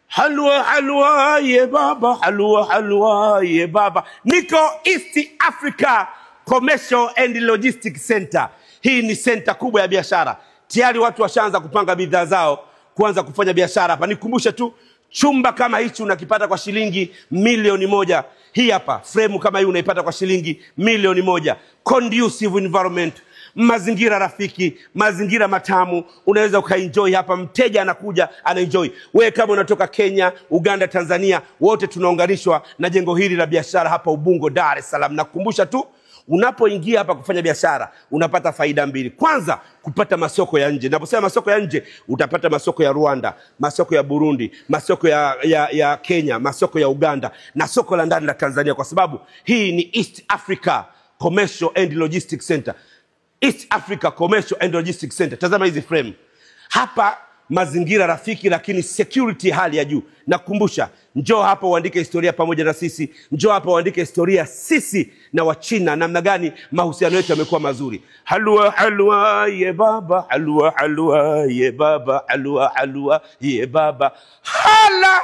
Halwa halwa ye baba, halwa halwa ye baba. Niko East Africa Commercial and Logistics Center. Hii ni center kubwa ya biashara. Tayari watu washaanza kupanga bidhaa zao, kuanza kufanya biashara hapa. Nikumbushe tu, chumba kama hichi unakipata kwa shilingi milioni 1. Hii hapa frame kama hii unaipata kwa shilingi milioni 1. Conducive environment, mazingira rafiki, mazingira matamu, unaweza ukaenjoy hapa. Mteja anakuja anaenjoy. Wewe kama unatoka Kenya, Uganda, Tanzania, wote tunaunganishwa na jengo hili la biashara hapa Ubungo, Dar es Salaam. Nakukumbusha tu, unapoingia hapa kufanya biashara unapata faida mbili. Kwanza, kupata masoko ya nje. Ninaposema masoko ya nje, utapata masoko ya Rwanda, masoko ya Burundi, masoko ya Kenya, masoko ya Uganda na soko la ndani la Tanzania, kwa sababu hii ni East Africa Commercial and Logistics Center. East Africa Commercial and Logistics Center. Tazama hizi frame. Hapa mazingira rafiki lakini security hali ya juu. Nakukumbusha, njoo hapa uandike historia pamoja na sisi. Njoo hapa uandike historia sisi na Wachina, namna gani mahusiano yetu yamekuwa mazuri. Halwa halwa ye baba, halwa halwa ye baba, halwa halwa ye baba. Hala!